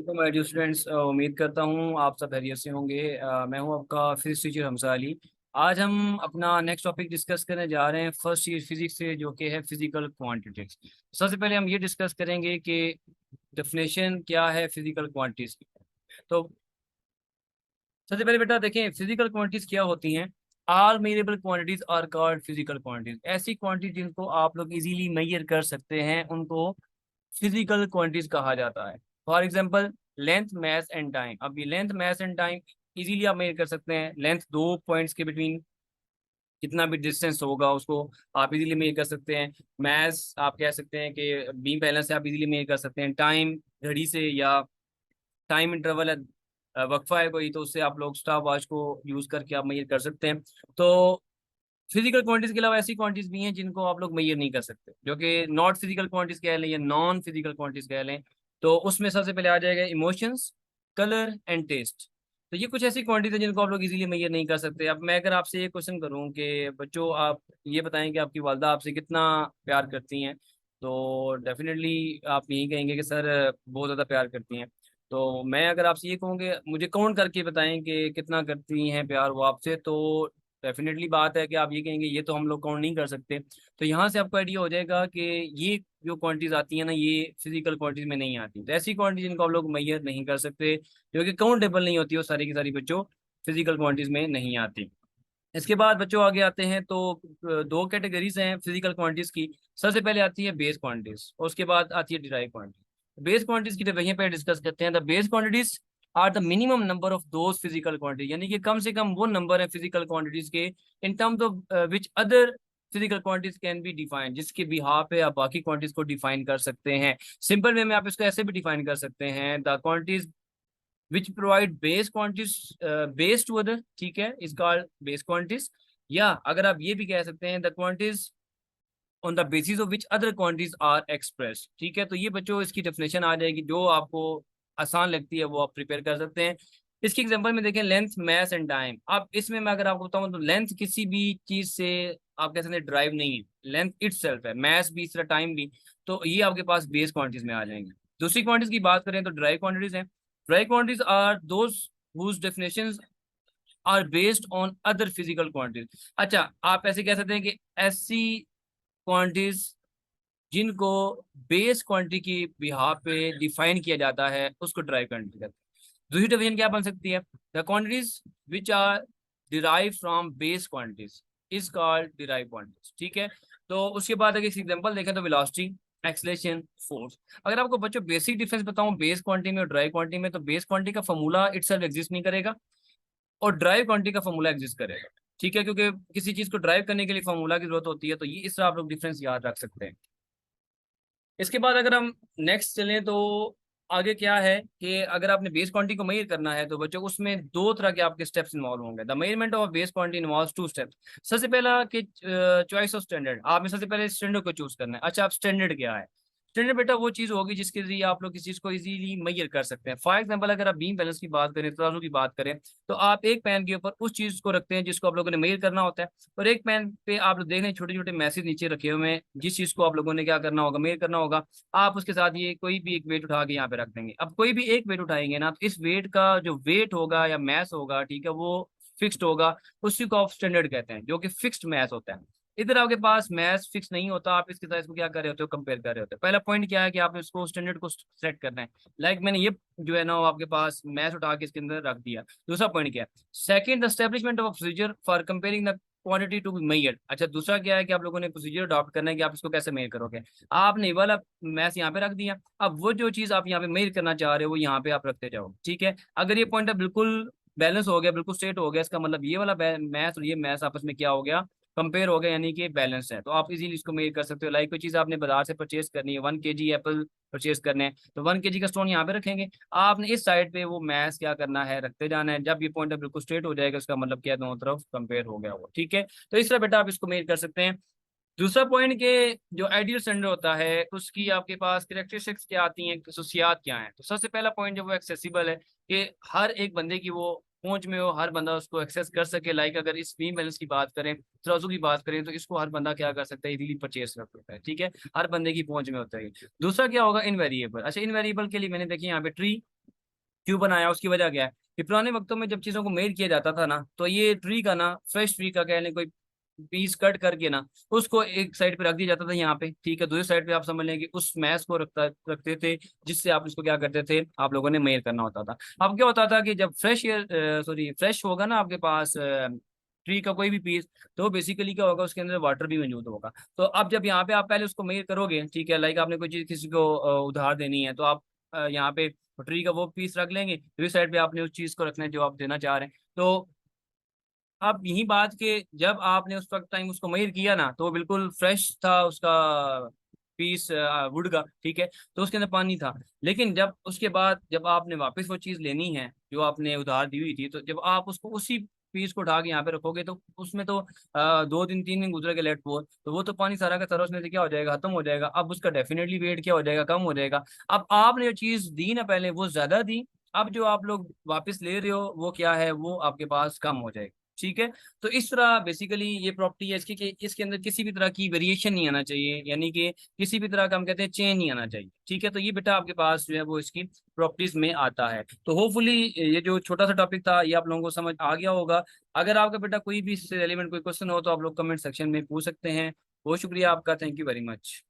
वालेकुम my dear students. उम्मीद करता हूँ आप सब खैरियत से होंगे। मैं हूँ आपका फिजिक्स टीचर हमजा अली। आज हम अपना नेक्स्ट टॉपिक डिस्कस करने जा रहे हैं फर्स्ट ईयर फिजिक्स से, जो कि है फिजिकल क्वांटिटीज। सबसे पहले हम ये डिस्कस करेंगे कि डेफिनेशन क्या है फिजिकल क्वांटिटीज की। तो सबसे पहले बेटा देखें फिजिकल क्वांटिटीज क्या होती हैं। All measurable quantities are called physical quantities. ऐसी क्वांटिटी जिनको आप लोग इजीली मेजर कर सकते हैं उनको फिजिकल क्वांटिटीज कहा जाता है। For example length, mass and time. अब ये length, mass and time easily आप मेजर कर सकते हैं। लेंथ दो पॉइंट्स के बिटवीन कितना भी डिस्टेंस होगा उसको आप इजीली मेजर कर सकते हैं। मैस आप कह सकते हैं कि बीम बैलेंस से आप इजीली मेजर कर सकते हैं। टाइम घड़ी से, या टाइम इंटरवल है, वक्फा है कोई, तो उससे आप लोग स्टॉप वॉच को यूज करके आप मेजर कर सकते हैं। तो फिजिकल क्वांटिटीज के अलावा ऐसी क्वांटिटीज भी हैं जिनको आप लोग मेजर नहीं कर सकते, जो कि नॉट फिजिकल क्वांटिटीज कह लें या नॉन फिजिकल क्वांटिटीज कह लें। तो उसमें सबसे पहले आ जाएगा इमोशंस, कलर एंड टेस्ट। तो ये कुछ ऐसी क्वांटिटीज हैं जिनको आप लोग इजीली मेजर नहीं कर सकते। अब मैं अगर आपसे ये क्वेश्चन करूं कि बच्चों आप ये बताएं कि आपकी वालदा आपसे कितना प्यार करती हैं, तो डेफिनेटली आप यही कहेंगे कि सर बहुत ज़्यादा प्यार करती हैं। तो मैं अगर आपसे ये कहूँ कि मुझे काउंट करके बताएं कि कितना करती हैं प्यार वो आपसे, तो डेफिनेटली बात है कि आप ये कहेंगे ये तो हम लोग काउंट नहीं कर सकते। तो यहाँ से आपको आइडिया हो जाएगा कि ये जो क्वांटिटीज आती है ना, ये फिजिकल क्वांटिटीज में नहीं आती। तो ऐसी क्वांटिटी जिनको आप लोग मेजर नहीं कर सकते, जो कि काउंटेबल नहीं होती, वो सारी की सारी बच्चों फिजिकल क्वांटिटीज में नहीं आती। इसके बाद बच्चों आगे आते हैं तो दो कैटेगरीज हैं फिजिकल क्वांटिटीज की। सबसे पहले आती है बेस क्वांटिटीज और उसके बाद आती है डिराइव क्वांटिटी। बेस क्वांटिटीज की वहीं पे डिस्कस करते हैं। The base quantities are the minimum number of those physical quantity, यानी कि कम से कम वो नंबर है फिजिकल क्वांटिटीज के in terms of which other physical quantities can be defined, जिसके बिहाफ पे आप बाकी क्वांटिटीज को डिफाइन कर सकते हैं। सिंपल वे में आप इसको ऐसे भी डिफाइन कर सकते हैं, the quantities which provide base quantities base to other, ठीक है, इज कॉल्ड बेस क्वांटिटीज। या अगर आप ये भी कह सकते हैं the quantities on the basis of which other quantities are express, ठीक है। तो ये बच्चों इसकी डेफिनेशन आ जाएगी, जो आपको आसान लगती है वो आप प्रिपेयर कर सकते हैं। इसकी एग्जांपल में देखें लेंथ, मैस एंड टाइम। अब इसमें मैं अगर आपको बताऊं तो लेंथ किसी भी चीज से आप कह सकते हैं ड्राइव नहीं है, लेंथ इटसेल्फ है, मैस भी इस तरह टाइम भी। तो ये आपके पास बेस क्वांटिटीज में आ जाएंगे। दूसरी क्वांटिटीज की बात करें तो ड्राइव क्वांटिटीज हैं। Derived quantities are those whose definitions are based on other physical quantities. अच्छा, आप ऐसे कह सकते हैं कि ऐसी क्वांटिटीज जिनको बेस क्वांटिटी की बिहाफ पे डिफाइन किया जाता है उसको ड्राइव क्वांटिटी कहते हैं। दूसरी डिवीजन क्या बन सकती है, the quantities which are derive from base quantities is called derive quantities, ठीक है। तो उसके बाद अगर एग्जांपल देखें तो वेलोसिटी, एक्सेलरेशन, फोर्स। अगर आपको बच्चों बेसिक डिफरेंस बताऊं बेस क्वांटिटी में और ड्राइव क्वांटिटी में, तो बेस क्वांटिटी का फॉर्मूला इटसेल्फ एग्जिस्ट नहीं करेगा और ड्राइव क्वांटिटी का फॉर्मूला एग्जिस्ट करेगा, ठीक है, क्योंकि किसी चीज को ड्राइव करने के लिए फॉर्मूला की जरूरत होती है। तो ये इस तरह आप लोग डिफरेंस याद रख सकते हैं। इसके बाद अगर हम नेक्स्ट चलें तो आगे क्या है कि अगर आपने बेस क्वांटिटी को मेजर करना है तो बच्चों उसमें दो तरह के आपके स्टेप्स इन्वॉल्व होंगे। The measurement of base quantity involves two steps. सबसे पहला कि चॉइस ऑफ स्टैंडर्ड, आपने सबसे पहले स्टैंडर्ड को चूज करना है। अच्छा, आप स्टैंडर्ड क्या है? स्टैंडर्ड बेटा वो चीज होगी जिसके जरिए आप लोग किसी चीज को इजीली मेजर कर सकते हैं। फॉर एग्जांपल अगर आप बीम बैलेंस की बात करें, तराजू की बात करें, तो आप एक पैन के ऊपर उस चीज को रखते हैं जिसको आप लोगों ने मेजर करना होता है, और एक पैन पे आप लोग देख रहे हैं छोटे छोटे मैसेज नीचे रखे हुए हैं जिस चीज को आप लोगों ने क्या करना होगा, मेजर करना होगा। आप उसके साथ ये कोई भी एक वेट उठा के यहाँ पे रख देंगे। अब कोई भी एक वेट उठाएंगे ना, तो इस वेट का जो वेट होगा या मैस होगा, ठीक है, वो फिक्स्ड होगा। उसी को आप स्टैंडर्ड कहते हैं, जो कि फिक्स्ड मैस होता है। इधर आपके पास मैथ्स फिक्स नहीं होता, आप इसके साथ इसको क्या कर रहे होते हो, कंपेयर कर रहे होते हो। पहला पॉइंट क्या है कि आपने इसको स्टैंडर्ड को सेट करना है। मैंने ये जो है ना वो आपके पास मैथ्स उठा के इसके अंदर रख दिया। दूसरा पॉइंट क्या है, second the establishment of procedure for comparing the quantity to be measured. अच्छा, दूसरा क्या है कि आप लोगों ने प्रोसीजर अडॉप्ट करना है कि आप इसको कैसे मेजर करोगे। आपने ये वाला मैथ्स यहाँ पे रख दिया, अब वो जो चीज आप यहाँ पे मेजर करना चाह रहे हो वो यहाँ पे आप रखते जाओ, ठीक है। अगर ये पॉइंट बिल्कुल बैलेंस हो गया, बिल्कुल स्ट्रेट हो गया, इसका मतलब ये वाला मैथ्स और ये मैथ्स आपस में क्या हो गया, कंपेयर हो गया, यानी कि बैलेंस है। तो आप इजीली इसको मेजर कर सकते हो। लाइक कोई चीज आपने बाजार से परचेज करनी है, 1 kg एप्पल परचेज करने हैं, तो 1 kg का स्टोन यहाँ पे रखेंगे। आपने इस साइड पे वो मैथ्स क्या करना है, रखते जाना है। जब ये पॉइंट बिल्कुल स्ट्रेट हो जाएगा उसका मतलब क्या है, दोनों तरफ कंपेयर हो गया वो, ठीक है। तो इस तरह बेटा आप इसको मेजर कर सकते हैं। दूसरा पॉइंट के जो आइडियल स्टैंडर्ड होता है उसकी आपके पास कैरेक्टरिस्टिक्स क्या आती हैं, खसूसियात क्या हैं। तो सबसे पहला पॉइंट जो वो एक्सेसिबल है, कि हर एक बंदे की वो पहुंच में हो, हर बंदा उसको एक्सेस कर सके। लाइक अगर इस बीम बैलेंस की बात करें, तराजू की बात करें, तो इसको हर बंदा क्या कर सकता है, इजीली परचेज कर सकता है, ठीक है, हर बंदे की पहुंच में होता है। दूसरा क्या होगा, इनवेरिएबल। अच्छा, इनवेरिएबल के लिए मैंने देखिए यहाँ पे ट्री क्यों बनाया, उसकी वजह क्या है कि पुराने वक्तों में जब चीजों को मेड किया जाता था ना, तो ये ट्री का ना, फ्रेश ट्री का कह लें, कोई पीस कट करके ना उसको एक साइड पे रख दिया जाता था यहाँ पे, ठीक है। दूसरी साइड पे आप समझ लें कि उस मैश को रखते थे, जिससे आप इसको क्या करते थे, आप लोगों ने मेयर करना होता था। अब क्या होता था कि जब फ्रेश होगा ना आपके पास ट्री का कोई भी पीस, तो बेसिकली क्या होगा, उसके अंदर वाटर भी मौजूद होगा। तो अब जब यहाँ पे आप पहले उसको मेयर करोगे, ठीक है, लाइक आपने कोई चीज किसी को उधार देनी है, तो आप यहाँ पे ट्री का वो पीस रख लेंगे, दूसरी साइड पे आपने उस चीज को रखना है जो आप देना चाह रहे हैं। तो अब यही बात के जब आपने उस वक्त टाइम उसको मेयर किया ना, तो वो बिल्कुल फ्रेश था उसका पीस वुड का, ठीक है, तो उसके अंदर पानी था। लेकिन जब उसके बाद जब आपने वापस वो चीज लेनी है जो आपने उधार दी हुई थी, तो जब आप उसको उसी पीस को उठा के यहाँ पे रखोगे, तो उसमें तो 2 दिन 3 दिन गुजरेगा लेट पोर, तो वो तो पानी सारा का सारा उसमें से क्या हो जाएगा, खत्म हो जाएगा। अब उसका डेफिनेटली वेट क्या हो जाएगा, कम हो जाएगा। अब आपने जो चीज दी ना पहले, वो ज्यादा दी, अब जो आप लोग वापस ले रहे हो वो क्या है, वो आपके पास कम हो जाएगा, ठीक है। तो इस तरह बेसिकली ये प्रॉपर्टी है इसकी कि इसके अंदर किसी भी तरह की वेरिएशन नहीं आना चाहिए, यानी कि किसी भी तरह का हम कहते हैं चेंज नहीं आना चाहिए, ठीक है। तो ये बेटा आपके पास जो है वो इसकी प्रॉपर्टीज में आता है। तो होपफुली ये जो छोटा सा टॉपिक था ये आप लोगों को समझ आ गया होगा। अगर आपका बेटा कोई भी इससे रेलिवेंट कोई क्वेश्चन हो तो आप लोग कमेंट सेक्शन में पूछ सकते हैं। बहुत शुक्रिया आपका, थैंक यू वेरी मच।